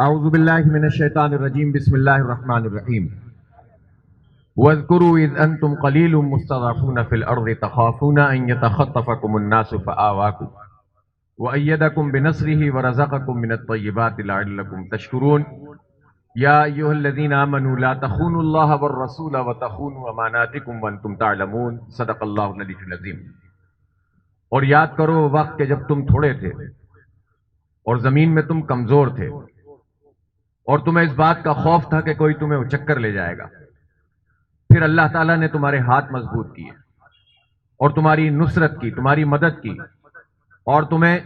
اعوذ باللہ من الشیطان الرجیم بسم اللہ الرحمن الرحیم واذکروا اذ انتم قلیل مستضعفون فی الارض تخافون ان یتخطفکم الناس فآواکم وأیدکم بنصرہ ورزقکم من الطیبات لعلکم تشکرون یا ایھا الذین آمنوا لا تخونوا اللہ والرسول وتخونوا اماناتکم وانتم تعلمون صدق اللہ العلی العظیم۔ اور یاد کرو وقت کہ جب تم تھوڑے تھے اور زمین میں تم کمزور تھے اور تمہیں اس بات کا خوف تھا کہ کوئی تمہیں اچکر لے جائے گا، پھر اللہ تعالیٰ نے تمہارے ہاتھ مضبوط کیے اور تمہاری نصرت کی، تمہاری مدد کی اور تمہیں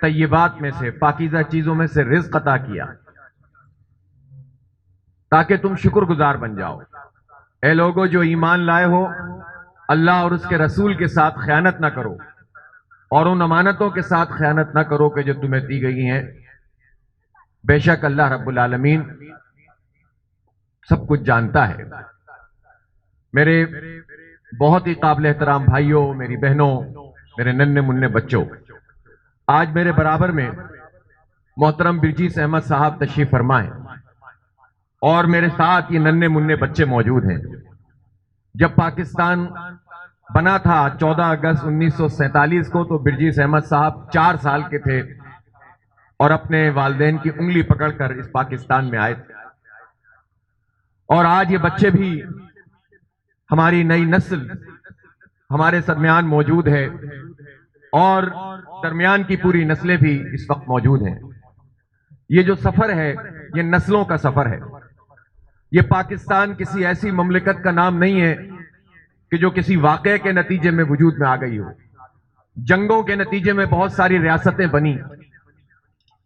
طیبات میں سے، پاکیزہ چیزوں میں سے رزق عطا کیا تاکہ تم شکر گزار بن جاؤ۔ اے لوگو جو ایمان لائے ہو، اللہ اور اس کے رسول کے ساتھ خیانت نہ کرو اور ان امانتوں کے ساتھ خیانت نہ کرو کہ جو تمہیں دی گئی ہیں، بے شک اللہ رب العالمین سب کچھ جانتا ہے۔ میرے بہت ہی قابل احترام بھائیوں، میری بہنوں، میرے ننھے منھے بچوں، آج میرے برابر میں محترم برجیس احمد صاحب تشریف فرما ہیں اور میرے ساتھ یہ ننھے منھے بچے موجود ہیں۔ جب پاکستان بنا تھا 14 اگست 1947 کو تو برجیس احمد صاحب 4 سال کے تھے اور اپنے والدین کی انگلی پکڑ کر اس پاکستان میں آئے تھے، اور آج یہ بچے بھی، ہماری نئی نسل ہمارے درمیان موجود ہے اور درمیان کی پوری نسلیں بھی اس وقت موجود ہیں۔ یہ جو سفر ہے یہ نسلوں کا سفر ہے۔ یہ پاکستان کسی ایسی مملکت کا نام نہیں ہے کہ جو کسی واقعے کے نتیجے میں وجود میں آ گئی ہو۔ جنگوں کے نتیجے میں بہت ساری ریاستیں بنی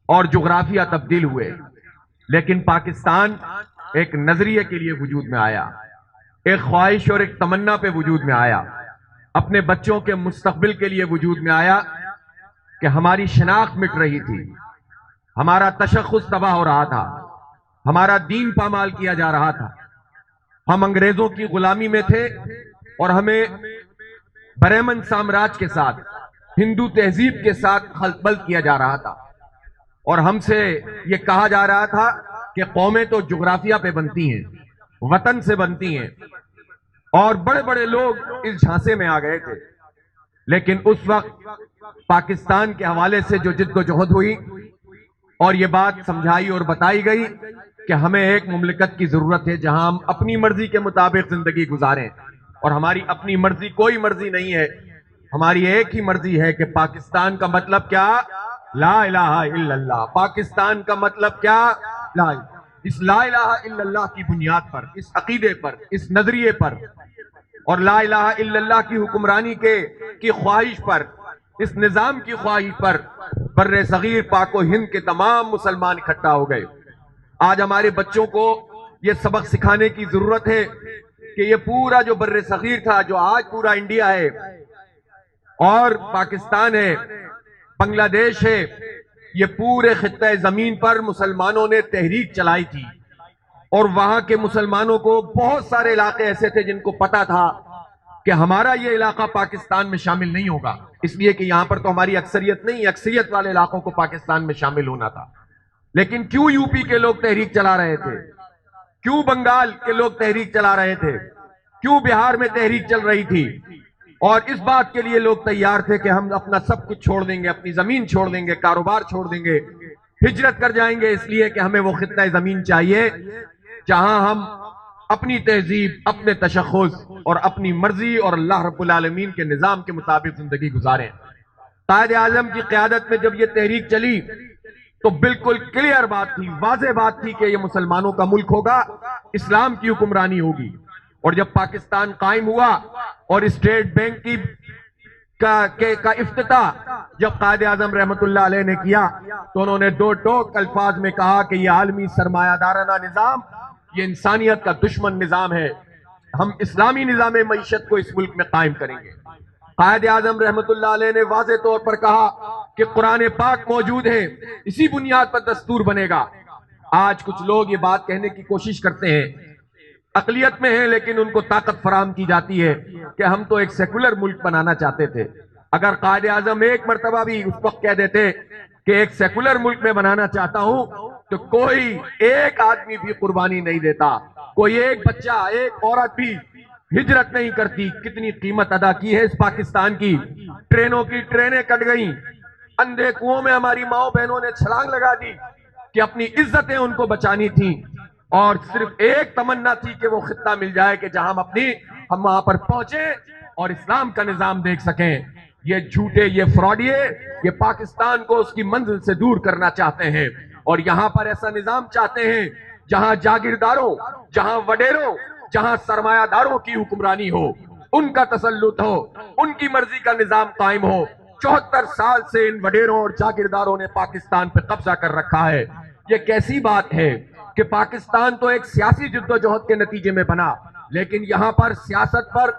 اور جغرافیہ تبدیل ہوئے، لیکن پاکستان ایک نظریے کے لیے وجود میں آیا، ایک خواہش اور ایک تمنا پہ وجود میں آیا، اپنے بچوں کے مستقبل کے لیے وجود میں آیا کہ ہماری شناخت مٹ رہی تھی، ہمارا تشخص تباہ ہو رہا تھا، ہمارا دین پامال کیا جا رہا تھا، ہم انگریزوں کی غلامی میں تھے اور ہمیں برہمن سامراج کے ساتھ، ہندو تہذیب کے ساتھ خلط بلط کیا جا رہا تھا، اور ہم سے یہ کہا جا رہا تھا کہ قومیں تو جغرافیہ پہ بنتی ہیں، وطن سے بنتی ہیں، اور بڑے بڑے لوگ اس جھانسے میں آ گئے تھے۔ لیکن اس وقت پاکستان کے حوالے سے جو جد و جہد ہوئی اور یہ بات سمجھائی اور بتائی گئی کہ ہمیں ایک مملکت کی ضرورت ہے جہاں ہم اپنی مرضی کے مطابق زندگی گزاریں، اور ہماری اپنی مرضی کوئی مرضی نہیں ہے، ہماری ایک ہی مرضی ہے کہ پاکستان کا مطلب کیا؟ لا الہ الا اللہ۔ پاکستان کا مطلب کیا؟ لا الہ۔ اس لا الہ الا اللہ کی بنیاد پر، اس عقیدے پر، اس نظریے پر اور لا الہ الا اللہ کی حکمرانی کی خواہش پر، اس نظام کی خواہش پر بر صغیر پاک و ہند کے تمام مسلمان اکٹھا ہو گئے۔ آج ہمارے بچوں کو یہ سبق سکھانے کی ضرورت ہے کہ یہ پورا جو بر صغیر تھا، جو آج پورا انڈیا ہے اور پاکستان ہے، بنگلہ دیش ہے، یہ پورے خطہ زمین پر مسلمانوں نے تحریک چلائی تھی، اور وہاں کے مسلمانوں کو بہت سارے علاقے ایسے تھے جن کو پتا تھا کہ ہمارا یہ علاقہ پاکستان میں شامل نہیں ہوگا، اس لیے کہ یہاں پر تو ہماری اکثریت نہیں، اکثریت والے علاقوں کو پاکستان میں شامل ہونا تھا۔ لیکن کیوں یو پی کے لوگ تحریک چلا رہے تھے؟ کیوں بنگال کے لوگ تحریک چلا رہے تھے؟ کیوں بہار میں تحریک چل رہی تھی؟ اور اس بات کے لیے لوگ تیار تھے کہ ہم اپنا سب کچھ چھوڑ دیں گے، اپنی زمین چھوڑ دیں گے، کاروبار چھوڑ دیں گے، ہجرت کر جائیں گے، اس لیے کہ ہمیں وہ خطہ زمین چاہیے جہاں ہم اپنی تہذیب، اپنے تشخص اور اپنی مرضی اور اللہ رب العالمین کے نظام کے مطابق زندگی گزاریں۔ قائد اعظم کی قیادت میں جب یہ تحریک چلی تو بالکل کلیئر بات تھی، واضح بات تھی کہ یہ مسلمانوں کا ملک ہوگا، اسلام کی حکمرانی ہوگی۔ اور جب پاکستان قائم ہوا اور اسٹیٹ بینک کا افتتاح جب قائد اعظم رحمت اللہ علیہ نے کیا تو انہوں نے 2 ٹوک الفاظ میں کہا کہ یہ عالمی سرمایہ دارانہ نظام، یہ انسانیت کا دشمن نظام ہے، ہم اسلامی نظام معیشت کو اس ملک میں قائم کریں گے۔ قائد اعظم رحمت اللہ علیہ نے واضح طور پر کہا کہ قرآن پاک موجود ہے، اسی بنیاد پر دستور بنے گا۔ آج کچھ لوگ یہ بات کہنے کی کوشش کرتے ہیں، اقلیت میں ہیں لیکن ان کو طاقت فراہم کی جاتی ہے کہ ہم تو ایک سیکولر ملک بنانا چاہتے تھے۔ اگر قائد اعظم ایک مرتبہ بھی اس وقت کہہ دیتے کہ ایک سیکولر ملک میں بنانا چاہتا ہوں تو کوئی ایک آدمی بھی قربانی نہیں دیتا، کوئی ایک بچہ، ایک عورت بھی ہجرت نہیں کرتی۔ کتنی قیمت ادا کی ہے اس پاکستان کی، ٹرینوں کی ٹرینیں کٹ گئیں، اندھے کنووں میں ہماری ماؤں بہنوں نے چھلانگ لگا دی کہ اپنی عزتیں ان کو بچانی تھیں، اور صرف ایک تمنا تھی کہ وہ خطہ مل جائے کہ جہاں ہم وہاں پر پہنچیں اور اسلام کا نظام دیکھ سکیں۔ یہ جھوٹے، یہ فراڈیے، یہ پاکستان کو اس کی منزل سے دور کرنا چاہتے ہیں، اور یہاں پر ایسا نظام چاہتے ہیں جہاں جاگیرداروں، جہاں وڈیروں، جہاں سرمایہ داروں کی حکمرانی ہو، ان کا تسلط ہو، ان کی مرضی کا نظام قائم ہو۔ 74 سال سے ان وڈیروں اور جاگیرداروں نے پاکستان پہ قبضہ کر رکھا ہے۔ یہ کیسی بات ہے کہ پاکستان تو ایک سیاسی جدوجہد کے نتیجے میں بنا، لیکن یہاں پر سیاست پر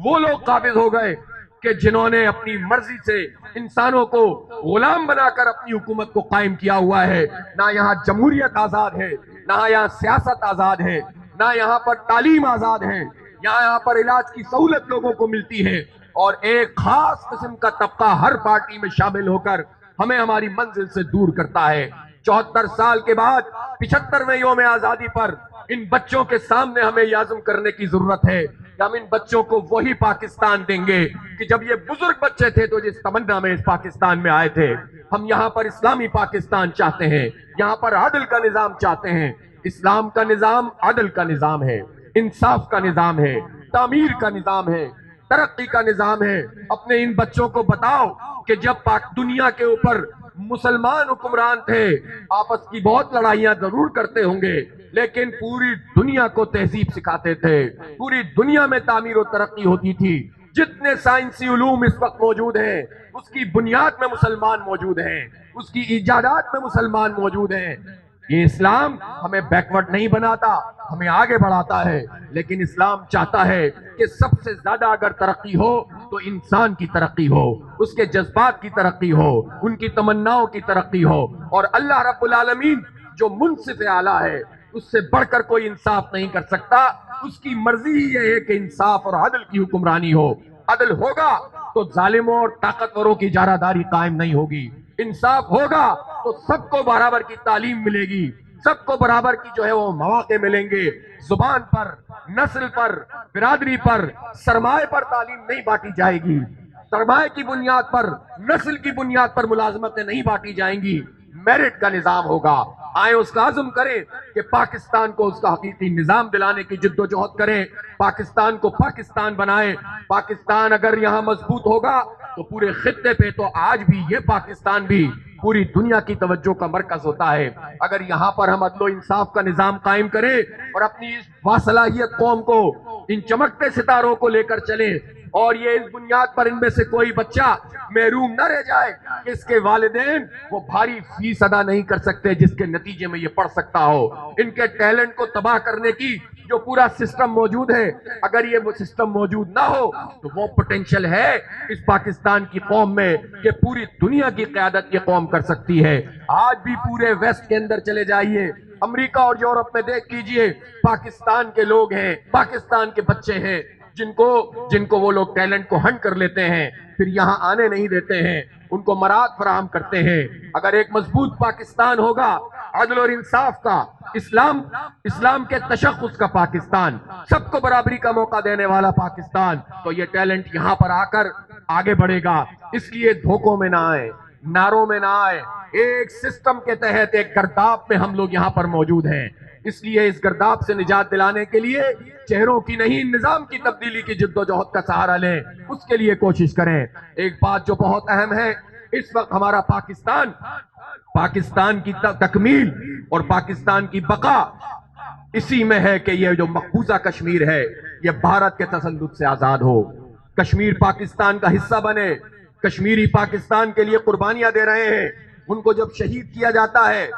وہ لوگ قابض ہو گئے کہ جنہوں نے اپنی مرضی سے انسانوں کو غلام بنا کر اپنی حکومت کو قائم کیا ہوا ہے۔ نہ یہاں جمہوریت آزاد ہے، نہ یہاں سیاست آزاد ہے، نہ یہاں پر تعلیم آزاد ہے، یہاں پر علاج کی سہولت لوگوں کو ملتی ہے، اور ایک خاص قسم کا طبقہ ہر پارٹی میں شامل ہو کر ہمیں ہماری منزل سے دور کرتا ہے۔ 74 سال کے بعد 75ویں یوم آزادی پر ان بچوں کے سامنے ہمیں یہ عزم کرنے کی ضرورت ہے کہ ہم ان بچوں کو وہی پاکستان دیں گے کہ جب یہ بزرگ بچے تھے تو جس تمنا میں اس پاکستان میں آئے تھے۔ ہم یہاں پر اسلامی پاکستان چاہتے ہیں، یہاں پر عدل کا نظام چاہتے ہیں۔ اسلام کا نظام عدل کا نظام ہے، انصاف کا نظام ہے، تعمیر کا نظام ہے، ترقی کا نظام ہے۔ اپنے ان بچوں کو بتاؤ کہ جب دنیا کے اوپر مسلمان حکمران تھے، آپس کی بہت لڑائیاں ضرور کرتے ہوں گے، لیکن پوری دنیا کو تہذیب سکھاتے تھے، پوری دنیا میں تعمیر و ترقی ہوتی تھی۔ جتنے سائنسی علوم اس وقت موجود ہیں، اس کی بنیاد میں مسلمان موجود ہیں، اس کی ایجادات میں مسلمان موجود ہیں۔ یہ اسلام ہمیں بیکورڈ نہیں بناتا، ہمیں آگے بڑھاتا ہے، لیکن اسلام چاہتا ہے کہ سب سے زیادہ اگر ترقی ہو تو انسان کی ترقی ہو، اس کے جذبات کی ترقی ہو، ان کی تمناؤں کی ترقی ہو، اور اللہ رب العالمین جو منصف اعلیٰ ہے، اس سے بڑھ کر کوئی انصاف نہیں کر سکتا۔ اس کی مرضی ہی یہ ہے کہ انصاف اور عدل کی حکمرانی ہو۔ عدل ہوگا تو ظالموں اور طاقتوروں کی جارحداری قائم نہیں ہوگی، انصاف ہوگا تو سب کو برابر کی تعلیم ملے گی، سب کو برابر کی جو ہے وہ مواقع ملیں گے۔ زبان پر، نسل پر، برادری پر، سرمایہ پر تعلیم نہیں بانٹی جائے گی، سرمایہ کی بنیاد پر، نسل کی بنیاد پر ملازمتیں نہیں بانٹی جائیں گی، میرٹ کا نظام ہوگا۔ آئیں اس کا عزم کریں کہ پاکستان کو اس کا حقیقی نظام دلانے کی جد و جہد کریں، پاکستان کو پاکستان بنائیں۔ پاکستان اگر یہاں مضبوط ہوگا تو پورے خطے پہ، تو آج بھی یہ پاکستان بھی پوری دنیا کی توجہ کا مرکز ہوتا ہے۔ اگر یہاں پر ہم عدل و انصاف کا نظام قائم کریں اور اپنی اس باصلاحیت قوم کو، ان چمکتے ستاروں کو لے کر چلیں، اور یہ اس بنیاد پر ان میں سے کوئی بچہ محروم نہ رہ جائے کہ اس کے والدین وہ بھاری فیس ادا نہیں کر سکتے جس کے نتیجے میں یہ پڑھ سکتا ہو، ان کے ٹیلنٹ کو تباہ کرنے کی جو پورا سسٹم موجود ہے، اگر یہ وہ سسٹم موجود نہ ہو تو وہ پوٹینشل ہے اس پاکستان کی قوم میں کہ پوری دنیا کی قیادت یہ قوم کر سکتی ہے۔ آج بھی پورے ویسٹ کے اندر چلے جائیے، امریکہ اور یورپ میں دیکھ لیجئے، پاکستان کے لوگ ہیں، پاکستان کے بچے ہیں جن کو وہ لوگ ٹیلنٹ کو ہنٹ کر لیتے ہیں، پھر یہاں آنے نہیں دیتے ہیں، ان کو مراعات فراہم کرتے ہیں۔ اگر ایک مضبوط پاکستان ہوگا، عدل اور انصاف کا، اسلام کے تشخص کا پاکستان، سب کو برابری کا موقع دینے والا پاکستان، تو یہ ٹیلنٹ یہاں پر آ کر آگے بڑھے گا۔ اس لیے دھوکوں میں نہ آئے، نعروں میں نہ آئے، ایک سسٹم کے تحت ایک گرداب میں ہم لوگ یہاں پر موجود ہیں۔ اس لیے اس گرداب سے نجات دلانے کے لیے چہروں کی نہیں، نظام کی تبدیلی کی جد و جہد کا سہارا لیں، اس کے لیے کوشش کریں۔ ایک بات جو بہت اہم ہے، اس وقت ہمارا پاکستان کی تکمیل اور پاکستان کی بقا اسی میں ہے کہ یہ جو مقبوضہ کشمیر ہے یہ بھارت کے تسلط سے آزاد ہو، کشمیر پاکستان کا حصہ بنے۔ کشمیری پاکستان کے لیے قربانیاں دے رہے ہیں، ان کو جب شہید کیا جاتا ہے،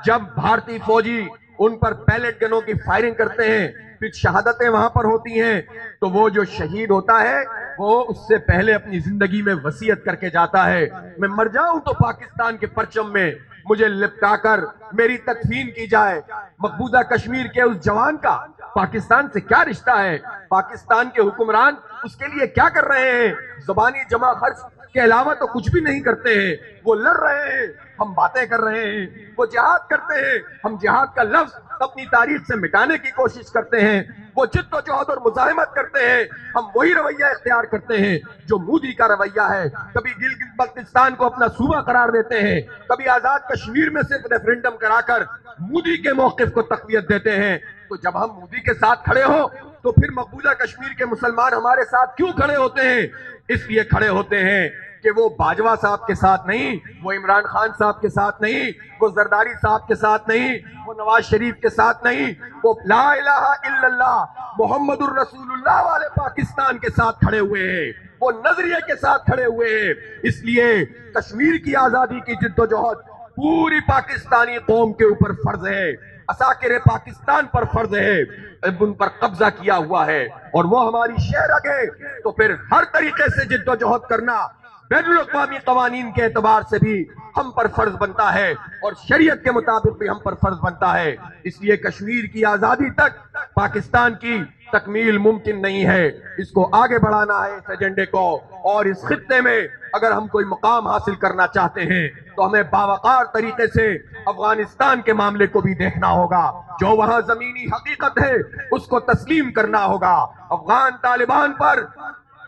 جب بھارتی فوجی ان پر پیلٹ گنوں کی فائرنگ کرتے ہیں، پھر شہادتیں وہاں پر ہوتی ہیں، تو وہ جو شہید ہوتا ہے وہ اس سے پہلے اپنی زندگی میں وصیت کر کے جاتا ہے، میں مر جاؤں تو پاکستان کے پرچم میں مجھے لپٹا کر میری تدفین کی جائے۔ مقبوضہ کشمیر کے اس جوان کا پاکستان سے کیا رشتہ ہے؟ پاکستان کے حکمران اس کے لیے کیا کر رہے ہیں؟ زبانی جمع خرچ کے علاوہ تو کچھ بھی نہیں کرتے ہیں. وہ لڑ رہے ہیں، ہم باتیں کر رہے ہیں. وہ جہاد کرتے ہیں، ہم جہاد کا لفظ اپنی تاریخ سے مٹانے کی کوشش کرتے ہیں. وہ جد و جہد اور مزاحمت کرتے ہیں، ہم وہی رویہ اختیار کرتے ہیں جو مودی کا رویہ ہے. کبھی گلگت بلتستان کو اپنا صوبہ قرار دیتے ہیں، کبھی آزاد کشمیر میں صرف ریفرنڈم کرا کر مودی کے موقف کو تقویت دیتے ہیں. تو جب ہم مودی کے ساتھ کھڑے ہو تو پھر مقبوضہ کشمیر کے مسلمان ہمارے ساتھ کیوں کھڑے ہوتے ہیں؟ اس لیے کھڑے ہوتے ہیں کہ وہ باجوہ صاحب کے ساتھ نہیں، وہ عمران خان صاحب کے ساتھ نہیں، وہ زرداری صاحب کے ساتھ نہیں، وہ نواز شریف کے ساتھ نہیں، وہ لا الہ الا اللہ محمد الرسول اللہ والے پاکستان کے ساتھ کھڑے ہوئے ہیں، وہ نظریے کے ساتھ کھڑے ہوئے ہیں. اس لیے کشمیر کی آزادی کی جد و جہد پوری پاکستانی قوم کے اوپر فرض ہے، عساکر پاکستان پر فرض ہے. ان پر قبضہ کیا ہوا ہے اور وہ ہماری شہرگ ہے، تو پھر ہر طریقے سے جد و جہد کرنا بین الاقوامی قوانین کے اعتبار سے بھی ہم پر فرض بنتا ہے اور شریعت کے مطابق بھی ہم پر فرض بنتا ہے. اس لیے کشمیر کی آزادی تک پاکستان کی تکمیل ممکن نہیں ہے. اس کو آگے بڑھانا ہے، اس ایجنڈے کو. اور اس خطے میں اگر ہم کوئی مقام حاصل کرنا چاہتے ہیں تو ہمیں باوقار طریقے سے افغانستان کے معاملے کو بھی دیکھنا ہوگا. جو وہاں زمینی حقیقت ہے اس کو تسلیم کرنا ہوگا. افغان طالبان پر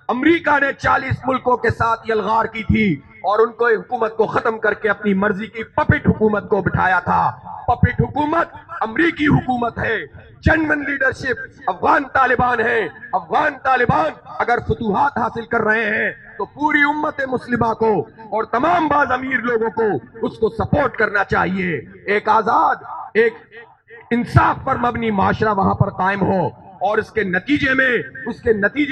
امریکہ نے 40 ملکوں کے ساتھ یلغار کی تھی اور ان کو حکومت کو ختم کر کے اپنی مرضی کی پپٹ حکومت کو بٹھایا تھا. پپٹ حکومت امریکی حکومت ہے، جنمن لیڈرشپ افغان طالبان ہے. افغان طالبان اگر فتوحات حاصل کر رہے ہیں تو پوری امت مسلمہ کو اور تمام باز امیر لوگوں کو اس کو سپورٹ کرنا چاہیے. ایک آزاد، ایک انصاف پر مبنی معاشرہ وہاں پر قائم ہو اور اس کے نتیجے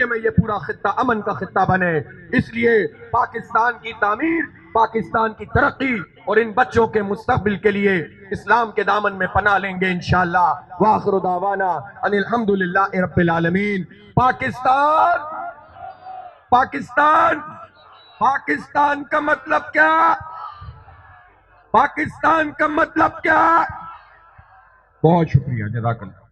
میں یہ پورا خطہ امن کا خطہ بنے. اس لیے پاکستان کی تعمیر، پاکستان کی ترقی اور ان بچوں کے مستقبل کے لیے اسلام کے دامن میں پناہ لیں گے انشاءاللہ. وآخر دعوانا ان الحمدللہ رب العالمین. پاکستان، پاکستان، پاکستان کا مطلب کیا؟ پاکستان کا مطلب کیا؟ بہت شکریہ، جزاک اللہ.